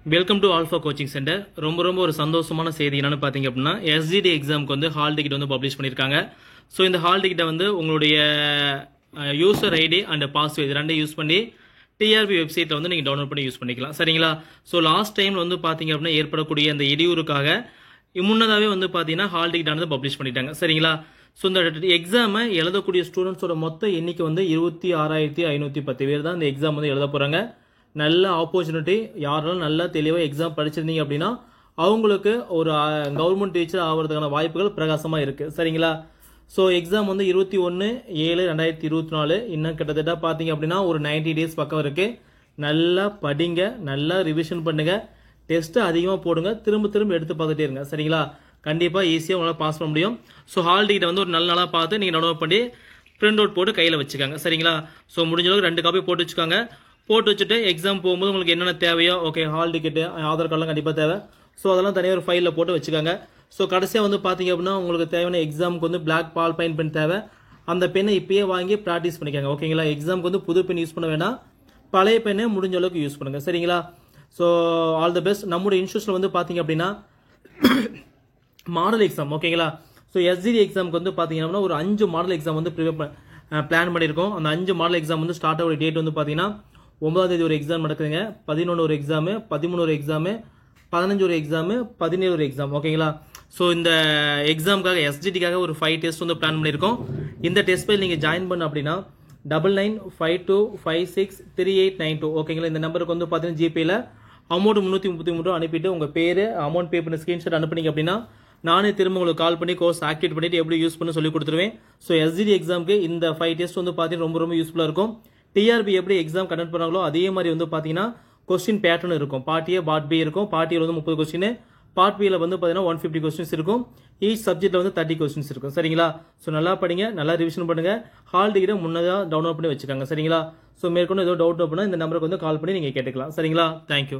Welcome to alpha coaching centre. ரொம்ப ஒரு சந்தோஷமான செய்தி என்னன்னு பார்த்தீங்க அப்படின்னா, எஸ்ஜிடி எக்ஸாமுக்கு வந்து ஹால் டிக்கெட் வந்து பப்ளிஷ் பண்ணியிருக்காங்க. ஸோ இந்த ஹால் டிக்கெட்டை வந்து உங்களுடைய யூசர் ஐடி அண்ட் பாஸ்வேர்டு ரெண்டையும் யூஸ் பண்ணி டிஆர்பி வெப்சைட்டில் வந்து நீங்கள் டவுன்லோட் பண்ணி யூஸ் பண்ணிக்கலாம். சரிங்களா? ஸோ லாஸ்ட் டைமில் வந்து பார்த்தீங்க அப்படின்னா ஏற்படக்கூடிய அந்த இடையூறுக்காக முன்னதாகவே வந்து பார்த்தீங்கன்னா ஹால் டிக்கெட் ஆனது பப்ளிஷ் பண்ணிட்டாங்க. சரிங்களா? ஸோ இந்த எக்ஸாமை எழுதக்கூடிய ஸ்டூடெண்ட்ஸோட மொத்த எண்ணிக்கை வந்து 26,510 பேர் தான் இந்த எக்ஸாம் வந்து எழுத போகிறாங்க. நல்ல ஆப்பர்ச்சுனிட்டி. யாரெல்லாம் நல்லா தெளிவாக எக்ஸாம் படிச்சிருந்தீங்க அப்படின்னா அவங்களுக்கு ஒரு கவர்மெண்ட் டீச்சர் ஆகிறதுக்கான வாய்ப்புகள் பிரகாசமாக இருக்குது. சரிங்களா? ஸோ எக்ஸாம் வந்து 21/7/2024. இன்னும் கிட்டத்தட்ட பார்த்தீங்க அப்படின்னா ஒரு 90 டேஸ் பக்கம் இருக்குது. நல்லா படிங்க, நல்லா ரிவிஷன் பண்ணுங்க, டெஸ்ட்டு அதிகமாக போடுங்க, திரும்ப எடுத்து பார்த்துட்டே இருங்க. சரிங்களா? கண்டிப்பாக ஈஸியாக உங்களால் பாஸ் பண்ண முடியும். ஸோ ஹால் டிக்கெட்டை வந்து ஒரு நல்ல நாளாக பார்த்து நீங்கள் டவுன்லோட் பண்ணி பிரிண்ட் அவுட் போட்டு கையில் வச்சுக்காங்க. சரிங்களா? ஸோ முடிஞ்ச அளவுக்கு 2 காப்பி போட்டு வச்சுக்காங்க. போட்டு வச்சுட்டு எக்ஸாம் போகும்போது உங்களுக்கு என்னென்ன தேவையோ, ஓகே, ஹால் டிக்கெட்டு, ஆதார் கார்டெலாம் கண்டிப்பாக தேவை. ஸோ அதெல்லாம் தனியாக ஒரு ஃபைலில் போட்டு வச்சுக்காங்க. ஸோ கடைசியாக வந்து பார்த்தீங்க அப்படின்னா உங்களுக்கு தேவையான எக்ஸாமுக்கு வந்து பிளாக் பால் பெயின் பென் தேவை. அந்த பெண்ணை இப்பயே வாங்கி ப்ராக்டிஸ் பண்ணிக்காங்க. ஓகேங்களா? எக்ஸாமுக்கு வந்து புது பென் யூஸ் பண்ண வேணாம், பழைய பெண்ணை முடிஞ்ச அளவுக்கு யூஸ் பண்ணுங்கள். சரிங்களா? So all the best. நம்முடைய இன்ஸ்டியூஷனில் வந்து பார்த்தீங்க அப்படின்னா மாடல் எக்ஸாம், ஓகேங்களா? ஸோ எஸ்ஜிடி எக்ஸாமுக்கு வந்து பார்த்தீங்க அப்படின்னா ஒரு 5 மாடல் எக்ஸாம் வந்து பிளான் பண்ணியிருக்கோம். அந்த 5 மாடல் எக்ஸாம் வந்து ஸ்டார்ட் ஆகிற டேட் வந்து பார்த்தீங்கன்னா 9ஆம் தேதி ஒரு எக்ஸாம் நடக்குதுங்க, 11 ஒரு எக்ஸாமு, 13 ஒரு எக்ஸாமு, 15 ஒரு எக்ஸாமு, 17 ஒரு எக்ஸாம். ஓகேங்களா? ஸோ இந்த எக்ஸாமுக்காக எஸ்ஜிடிக்காக ஒரு 5 டெஸ்ட் வந்து பிளான் பண்ணியிருக்கோம். இந்த டெஸ்ட் பைல் நீங்கள் ஜாயின் பண்ண அப்படின்னா 9952563892, ஓகேங்களா? இந்த நம்பருக்கு வந்து பார்த்தீங்கன்னா ஜிபேயில் அமௌண்ட் 333 அனுப்பிட்டு உங்கள் பேர், அமௌண்ட் பே பண்ணி ஸ்க்ரீன்ஷாட் அனுப்புனீங்க அப்படின்னா நானே திரும்ப உங்களுக்கு கால் பண்ணி கோர்ஸ் ஆக்டிவேட் பண்ணிட்டு எப்படி யூஸ் பண்ணி சொல்லி கொடுத்துருவேன். ஸோ எஸ்ஜிடி எக்ஸாமுக்கு இந்த 5 டெஸ்ட் வந்து பார்த்தீங்கன்னா ரொம்ப யூஸ்ஃபுல்லாக இருக்கும். டிஆர்பி எப்படி எக்ஸாம் கண்டக்ட் பண்ணாங்களோ அதே மாதிரி வந்து பார்த்தீங்கன்னா கொஸ்டின் பேட்டர்ன் இருக்கும். பார்ட் ஏ, பார்ட் பி இருக்கும். பார்ட் ஏல வந்து 30 கொஸ்டின், பார்ட் பியில் வந்து பார்த்தீங்கன்னா 150 கொஸ்டின்ஸ் இருக்கும். ஈச் சப்ஜெக்ட்ல வந்து 30 கொஸ்டின்ஸ் இருக்கும். சரிங்களா? ஸோ நல்லா படிங்க, நல்லா ரிவிஷன் பண்ணுங்க. ஹால் டிக்கெட்டை முன்னதாக டவுன்லோட் பண்ணி வச்சுக்காங்க. சரிங்களா? ஸோ மேற்கொண்டு ஏதோ டவுட் அப்படின்னா இந்த நம்பருக்கு வந்து கால் பண்ணி நீங்கள் கேட்டுக்கலாம். சரிங்களா? தேங்க்யூ.